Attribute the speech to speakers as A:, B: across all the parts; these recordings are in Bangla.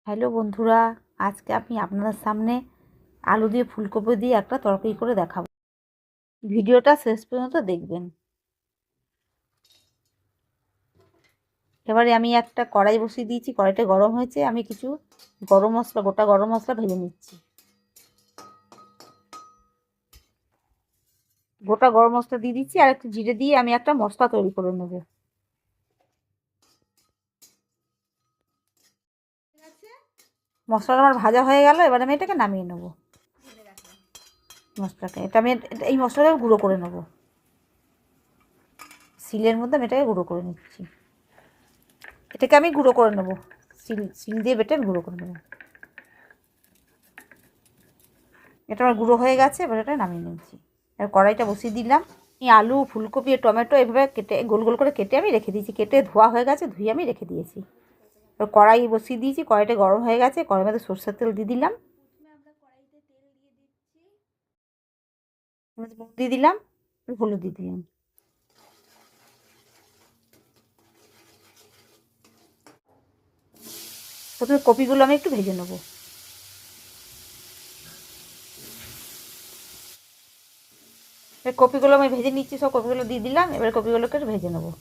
A: হ্যালো বন্ধুরা, আজকে আমি আপনাদের সামনে আলু দিয়ে ফুলকপি দিয়ে একটা তরকারি করে দেখাবো। ভিডিওটা শেষ পর্যন্ত দেখবেন। এবারে আমি একটা কড়াই বসিয়ে দিয়েছি, কড়াইটা গরম হয়েছে। আমি কিছু গোটা গরম মশলা ভেজে নিচ্ছি। গোটা গরম মশলা দিয়ে দিচ্ছি আর একটু জিরে দিয়ে আমি একটা মশলা তৈরি করে নেব। মশলাটা আমার ভাজা হয়ে গেল, এবার আমি এটাকে নামিয়ে নেব। এই মশলাটা গুঁড়ো করে নেব। শিলের মধ্যে আমি এটাকে গুঁড়ো করে নিচ্ছি। এটাকে আমি গুঁড়ো করে নেব, শিল দিয়ে বেটে আমি গুঁড়ো করে নেব। এটা আমার গুঁড়ো হয়ে গেছে, এবার এটা নামিয়ে নিচ্ছি। আর কড়াইটা বসিয়ে দিলাম। এই আলু, ফুলকপি আর টমেটো এভাবে কেটে গোল গোল করে কেটে আমি রেখে দিয়েছি। কেটে ধোয়া হয়ে গেছে, ধুয়ে আমি রেখে দিয়েছি। এবার কড়াই বসিয়ে দিয়েছি, কড়াইটা গরম হয়ে গেছে। কড়াইয়ের মধ্যে সরষের তেল দিয়ে দিলাম, নুন দিয়ে দিলাম, হলুদ দিয়ে দিলাম। প্রথমে কপিগুলো আমি একটু ভেজে নেবো। এবার কপিগুলো আমি ভেজে নিচ্ছি, সব কপিগুলো দিয়ে দিলাম। এবার কপিগুলোকে একটু ভেজে নেবো।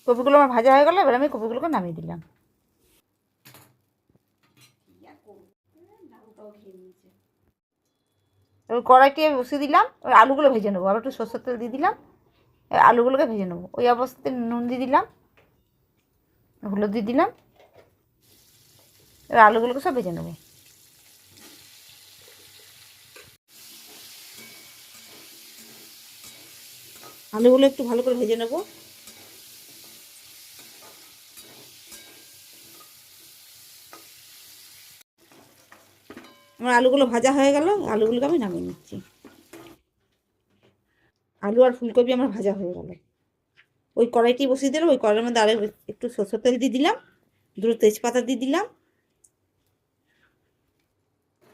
A: কপিগুলো আমার ভাজা হয়ে গেলো, এবার আমি কপিগুলোকে নামিয়ে দিলাম। এবার কড়াইটি বসিয়ে দিলাম, এবার আলুগুলো ভেজে নেবো। আবার একটু সরষের তেল দিয়ে দিলাম, এবার আলুগুলোকে ভেজে নেবো। ওই অবস্থাতে নুন দিয়ে দিলাম, হলুদ দিয়ে দিলাম। এবার আলুগুলোকে সব ভেজে নেবো। আলুগুলো একটু ভালো করে ভেজে নেবো। আমার আলুগুলো ভাজা হয়ে গেল, আলুগুলোকে আমি নামিয়ে নিচ্ছি। আলু আর ফুলকপি আমার ভাজা হয়ে গেল। ওই কড়াইটি বসিয়ে দিলাম, ওই কড়াইয়ের মধ্যে আরও একটু সরষের তেল দিয়ে দিলাম, দুটো তেজপাতা দিয়ে দিলাম,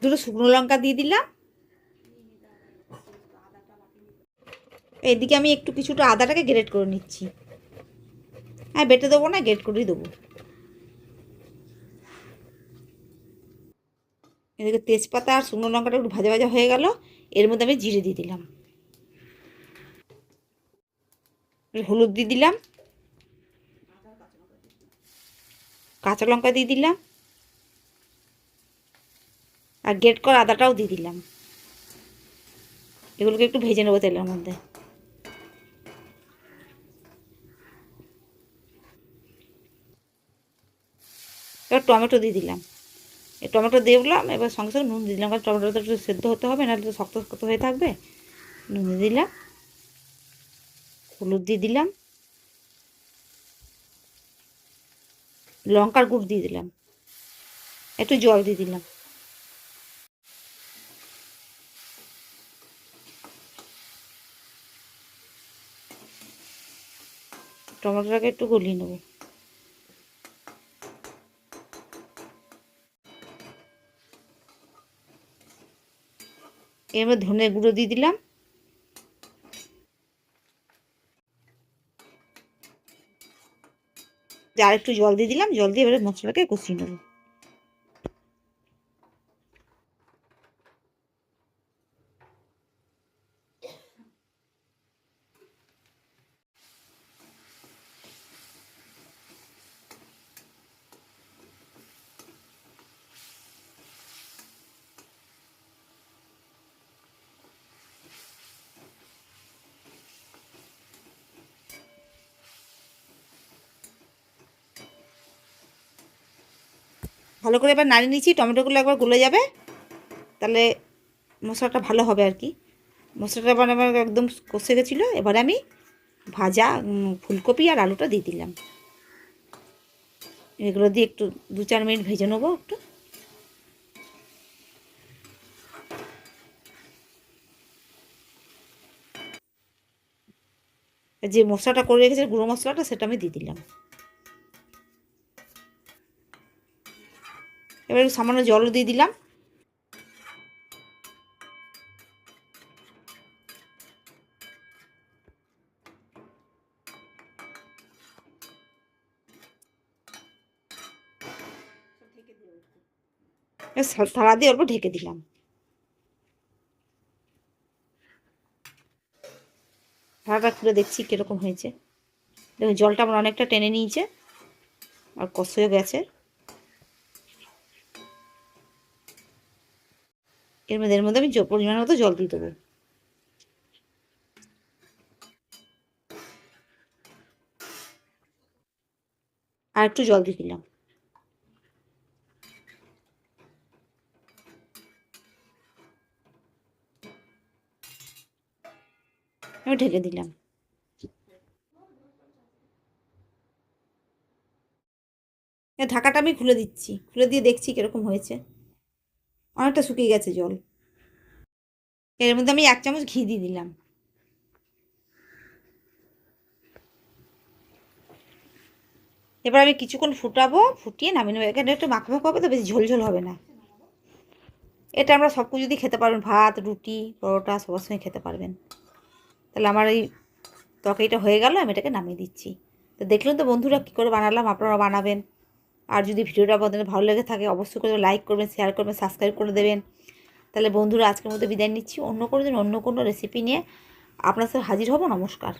A: দুটো শুকনো লঙ্কা দিয়ে দিলাম। এদিকে আমি একটু কিছুটা আদাটাকে গ্রেট করে নিচ্ছি। হ্যাঁ, বেটে দেবো না, গ্রেট করেই দেবো। এদিকে তেজপাতা আর শুকনো লঙ্কাটা একটু ভাজা ভাজা হয়ে গেল, এর মধ্যে আমি জিরে দিয়ে দিলাম, হলুদ দিয়ে দিলাম, কাঁচা লঙ্কা দিয়ে দিলাম, আর গ্রেট করা আদাটাও দিয়ে দিলাম। এগুলোকে একটু ভেজে নেবো তেলের মধ্যে। এবার টমেটো দিয়ে দিলাম। এই টমেটো দিয়ে দিলাম, এবার সঙ্গে সঙ্গে নুন দিয়ে দিলাম, কারণ টমেটোটা একটু সেদ্ধ হতে হবে, নাহলে তো শক্ত শক্ত হয়ে থাকবে। নুন দিয়ে দিলাম, হলুদ দিয়ে দিলাম, লঙ্কার গুঁড়ো দিয়ে দিলাম, একটু জল দিয়ে দিলাম। টমেটোটাকে একটু গলিয়ে নেবো। এর মধ্যে ধনে গুঁড়ো দিয়ে দিলাম, আর একটু জল দিয়ে দিলাম। জল দিয়ে এবারে মশলাটাকে কষিয়ে নেবো। ভালো করে এবার নাড়িয়ে নিচ্ছি, টমেটোগুলো একবার গলে যাবে, তাহলে মশলাটা ভালো হবে আর কি। মশলাটা এবার আমার একদম কষে গেছিলো। এবারে আমি ভাজা ফুলকপি আর আলুটা দিয়ে দিলাম। এগুলো দিয়ে একটু 2-4 মিনিট ভেজে নেবো একটু। যে মশলাটা করে রেখেছে, গুঁড়ো মশলাটা, সেটা আমি দিয়ে দিলাম। এবার সামান্য জলও দিয়ে দিলাম। থালা দিয়ে অল্প ঢেকে দিলাম। থালাটা খুলে দেখছি কীরকম হয়েছে। দেখুন জলটা আমার অনেকটা টেনে নিয়েছে আর কষেও গেছে। এর মধ্যে আমি পরিমাণ মতো জল দিয়ে দেবো। আর একটু জল দিয়ে দিলাম। আমি ঢেকে দিলাম। ঢাকাটা আমি খুলে দিচ্ছি, খুলে দিয়ে দেখছি কীরকম হয়েছে। অনেকটা শুকিয়ে গেছে জল। এর মধ্যে আমি 1 চামচ ঘি দিয়ে দিলাম। এবার আমি কিছুক্ষণ ফুটাবো, ফুটিয়ে নামিয়ে নেবো। এখানে একটু মাখো মাখো হবে তো, বেশি ঝোল হবে না। এটা আমরা সব কিছু দিয়ে খেতে পারবেন, ভাত, রুটি, পরোটা সবার সঙ্গে খেতে পারবেন। তাহলে আমার এই তরকারিটা হয়ে গেল, আমি এটাকে নামিয়ে দিচ্ছি। তো দেখলেন তো বন্ধুরা কী করে বানালাম, আপনারা বানাবেন। আর যদি ভিডিওটা আপনাদের ভালো লেগে থাকে অবশ্যই করে লাইক করবেন, শেয়ার করবেন, সাবস্ক্রাইব করে দেবেন। তাহলে বন্ধুরা আজকের মধ্যে বিদায় নিচ্ছি। অন্য কোনো দিন অন্য কোনো রেসিপি নিয়ে আপনার সাথে হাজির হব। নমস্কার।